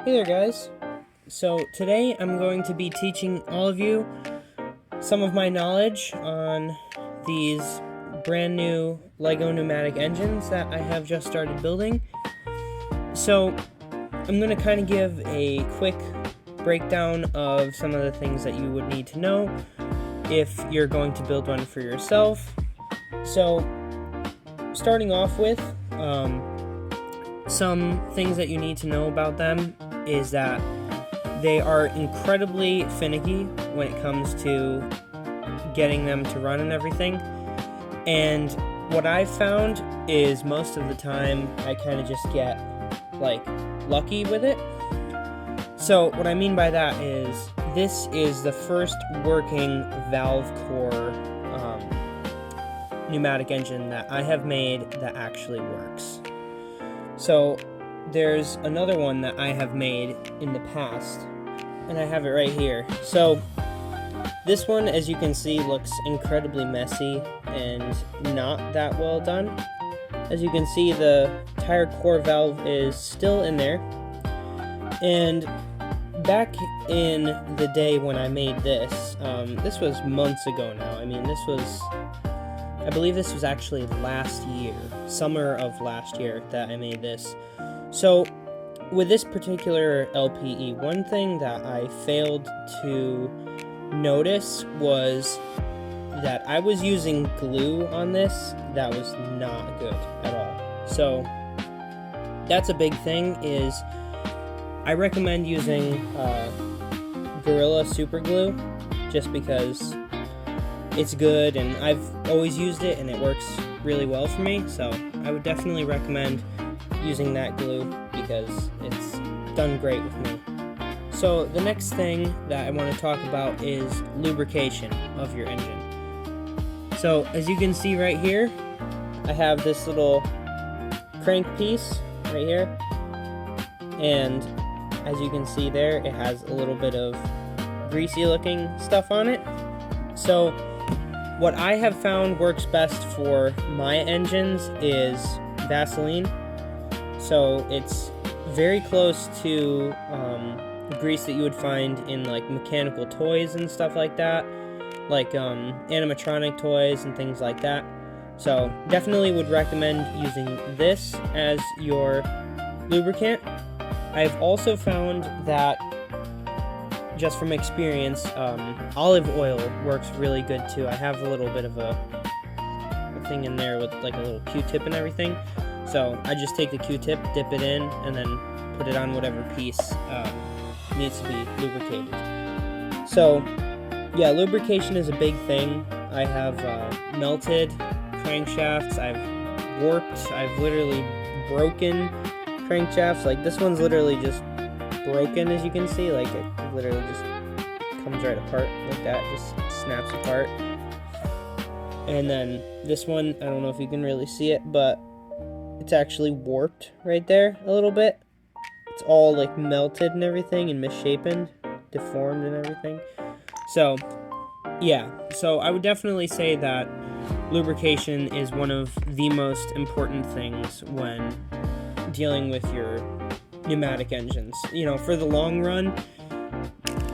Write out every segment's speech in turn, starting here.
Hey there guys, so today I'm going to be teaching all of you some of my knowledge on these brand new Lego pneumatic engines that I have just started building. So I'm going to kind of give a quick breakdown of some of the things that you would need to know if you're going to build one for yourself. So starting off with some things that you need to know about them is that they are incredibly finicky when it comes to getting them to run and everything. And what I've found is most of the time I kind of just get like lucky with it. So what I mean by that is this is the first working valve core pneumatic engine that I have made that actually works. So there's another one that I have made in the past, and I have it right here. So this one, as you can see, looks incredibly messy and not that well done. As you can see, the tire core valve is still in there. And back in the day when I made this, this was months ago now. I mean, I believe this was actually last year, summer of last year that I made this. So with this particular LPE, one thing that I failed to notice was that I was using glue on this that was not good at all. So that's a big thing. Is I recommend using Gorilla Super Glue just because it's good and I've always used it and it works really well for me. So I would definitely recommend using that glue because it's done great with me. So the next thing that I want to talk about is lubrication of your engine. So as you can see right here, I have this little crank piece right here, and as you can see there, it has a little bit of greasy looking stuff on it. So what I have found works best for my engines is Vaseline. So it's very close to grease that you would find in like mechanical toys and stuff like that, like animatronic toys and things like that. So definitely would recommend using this as your lubricant. I've also found that, just from experience, olive oil works really good too. I have a little bit of a thing in there with like a little Q-tip and everything. So I just take the Q-tip, dip it in, and then put it on whatever piece needs to be lubricated. So yeah, lubrication is a big thing. I have melted crankshafts, I've warped, I've literally broken crankshafts. Like this one's literally just broken, as you can see. Like it literally just comes right apart like that, just snaps apart. And then this one, I don't know if you can really see it, but it's actually warped right there a little bit. It's all like melted and everything and misshapen, deformed and everything. So yeah, so I would definitely say that lubrication is one of the most important things when dealing with your pneumatic engines. You know, for the long run,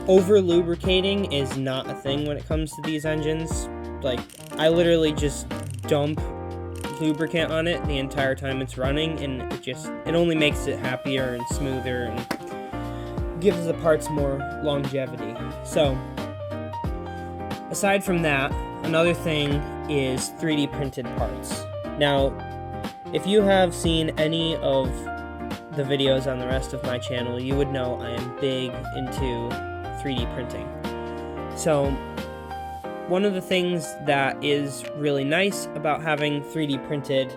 over lubricating is not a thing when it comes to these engines. Like, I literally just dump lubricant on it the entire time it's running, and it only makes it happier and smoother and gives the parts more longevity. So aside from that, another thing is 3D printed parts. Now, if you have seen any of the videos on the rest of my channel, you would know I am big into 3D printing. So one of the things that is really nice about having 3D printed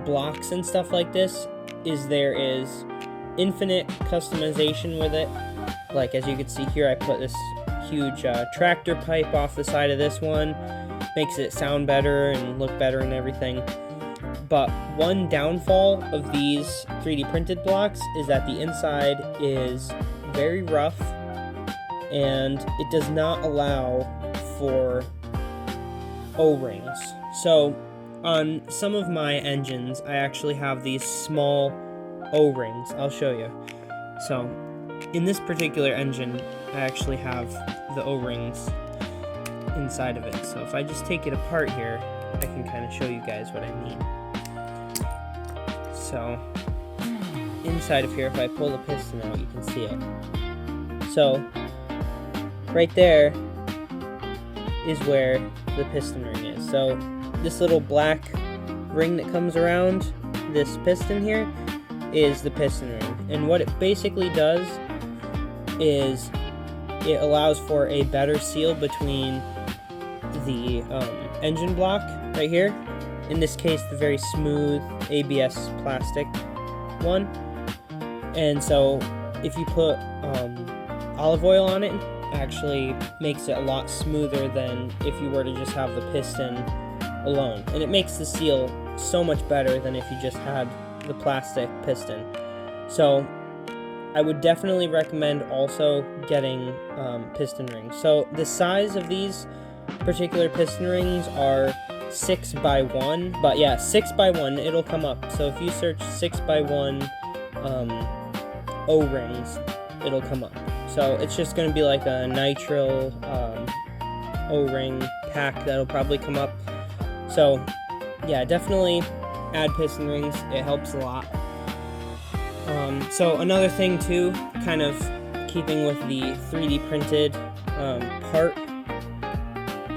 blocks and stuff like this is there is infinite customization with it. Like, as you can see here, I put this huge tractor pipe off the side of this one. Makes it sound better and look better and everything. But one downfall of these 3D printed blocks is that the inside is very rough and it does not allow for O-rings. So on some of my engines, I actually have these small O-rings. I'll show you. So in this particular engine, I actually have the O-rings inside of it. So if I just take it apart here, I can kind of show you guys what I mean. So inside of here, if I pull the piston out, you can see it. So right there is where the piston ring is. So this little black ring that comes around this piston here is the piston ring. And what it basically does is it allows for a better seal between the engine block right here. In this case, the very smooth ABS plastic one. And so if you put olive oil on it, it actually makes it a lot smoother than if you were to just have the piston alone. And it makes the seal so much better than if you just had the plastic piston. So I would definitely recommend also getting piston rings. So the size of these particular piston rings are 6x1, but yeah, 6x1, it'll come up. So if you search 6x1 O-rings, it'll come up. So it's just going to be like a nitrile O-ring pack that'll probably come up. So yeah, definitely add piston rings. It helps a lot. So another thing too, kind of keeping with the 3D printed part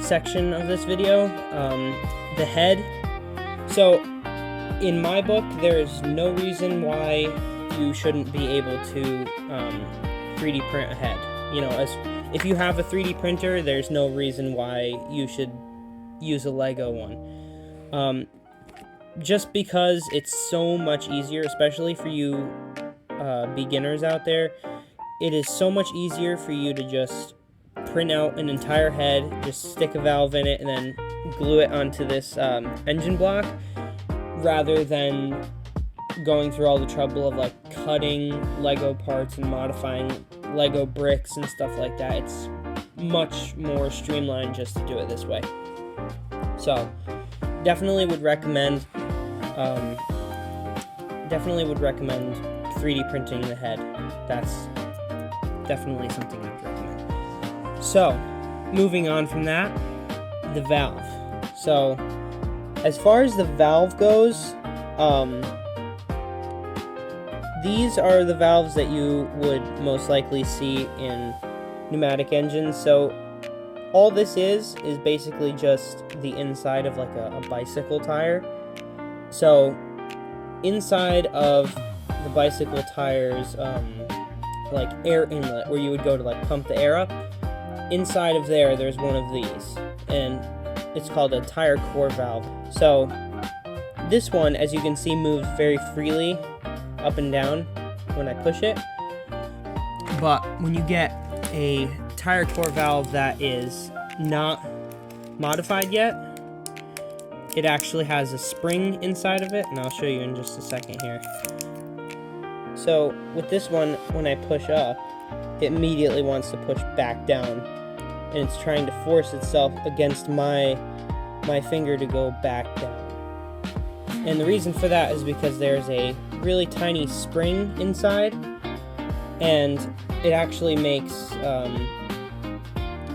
section of this video, the head. So in my book, there's no reason why you shouldn't be able to 3D print a head. You know, if you have a 3D printer, there's no reason why you should use a Lego one. Just because it's so much easier, especially for you beginners out there, it is so much easier for you to just print out an entire head, just stick a valve in it, and then glue it onto this engine block, rather than going through all the trouble of like cutting Lego parts and modifying Lego bricks and stuff like that. It's much more streamlined just to do it this way. So definitely would recommend 3D printing the head. That's definitely something I'd recommend. So moving on from that, the valve. So as far as the valve goes, these are the valves that you would most likely see in pneumatic engines. So all this is basically just the inside of like a bicycle tire. So inside of the bicycle tires, like air inlet where you would go to like pump the air up, inside of there's one of these, and it's called a tire core valve. So this one, as you can see, moves very freely up and down when I push it. But when you get a tire core valve that is not modified yet, it actually has a spring inside of it, and I'll show you in just a second here. So with this one, when I push up, it immediately wants to push back down, and it's trying to force itself against my finger to go back down. And the reason for that is because there's a really tiny spring inside, and it actually makes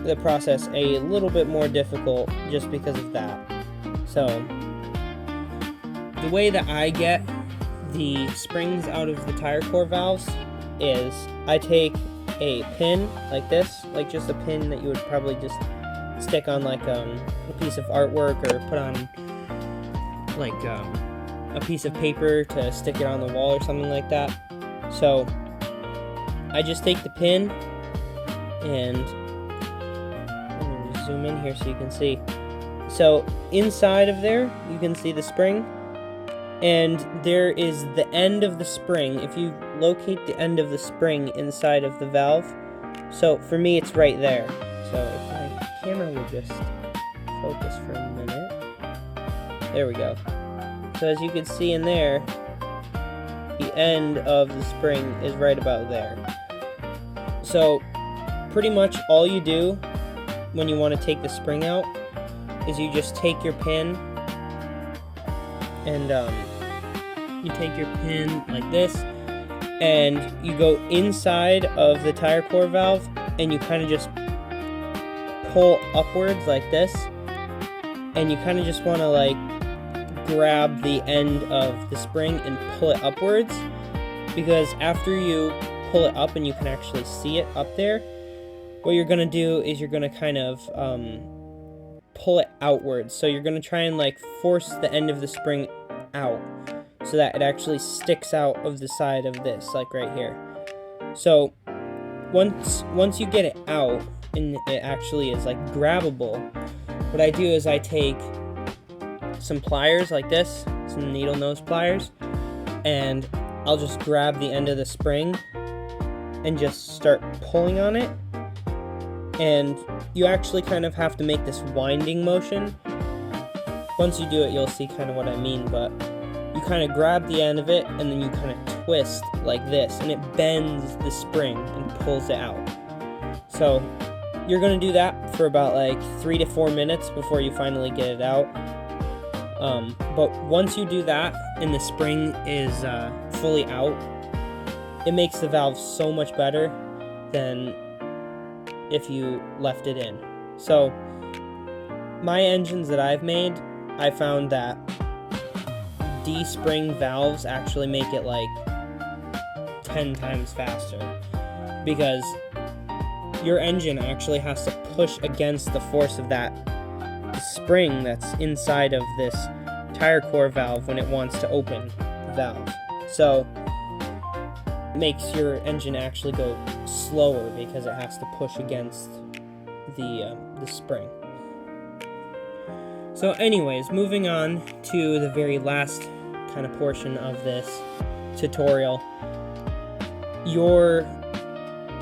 the process a little bit more difficult just because of that. So the way that I get the springs out of the tire core valves is I take a pin like this, like just a pin that you would probably just stick on like a piece of artwork, or put on like a piece of paper to stick it on the wall or something like that. So I just take the pin, and I'm going to zoom in here so you can see. So inside of there, you can see the spring, and there is the end of the spring. If you locate the end of the spring inside of the valve, so for me it's right there. So if my camera would just focus for a minute. There we go. So as you can see in there, the end of the spring is right about there. So pretty much all you do when you want to take the spring out is you just take your pin, and you take your pin like this, and you go inside of the tire core valve and you kind of just pull upwards like this, and you kind of just want to like grab the end of the spring and pull it upwards, because after you pull it up and you can actually see it up there, what you're going to do is you're going to kind of pull it outwards. So you're going to try and like force the end of the spring out so that it actually sticks out of the side of this, like right here. So once you get it out and it actually is like grabbable, what I do is I take some pliers like this, some needle nose pliers, and I'll just grab the end of the spring and just start pulling on it. And you actually kind of have to make this winding motion. Once you do it, you'll see kind of what I mean, but you kind of grab the end of it and then you kind of twist like this, and it bends the spring and pulls it out. So you're going to do that for about like 3 to 4 minutes before you finally get it out. But once you do that and the spring is fully out, it makes the valve so much better than if you left it in. So my engines that I've made, I found that D-spring valves actually make it like 10 times faster, because your engine actually has to push against the force of that spring that's inside of this tire core valve when it wants to open the valve. So it makes your engine actually go slower because it has to push against the spring. So anyways, moving on to the very last kind of portion of this tutorial, your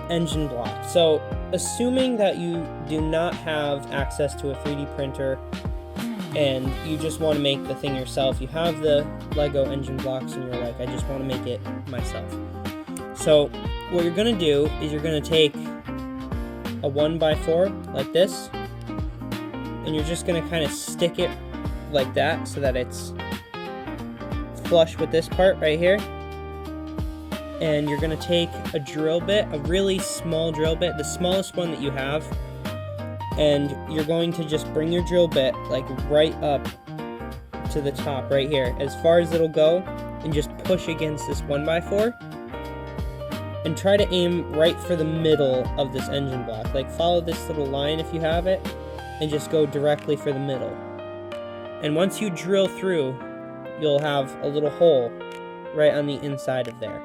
engine block. So assuming that you do not have access to a 3D printer and you just want to make the thing yourself, you have the Lego engine blocks and you're like, I just want to make it myself. So what you're going to do is you're going to take a 1x4 like this, and you're just going to kind of stick it like that so that it's flush with this part right here. And you're going to take a drill bit, a really small drill bit, the smallest one that you have, and you're going to just bring your drill bit like right up to the top right here, as far as it'll go, and just push against this 1x4 and try to aim right for the middle of this engine block. Like follow this little line if you have it and just go directly for the middle. And once you drill through, you'll have a little hole right on the inside of there.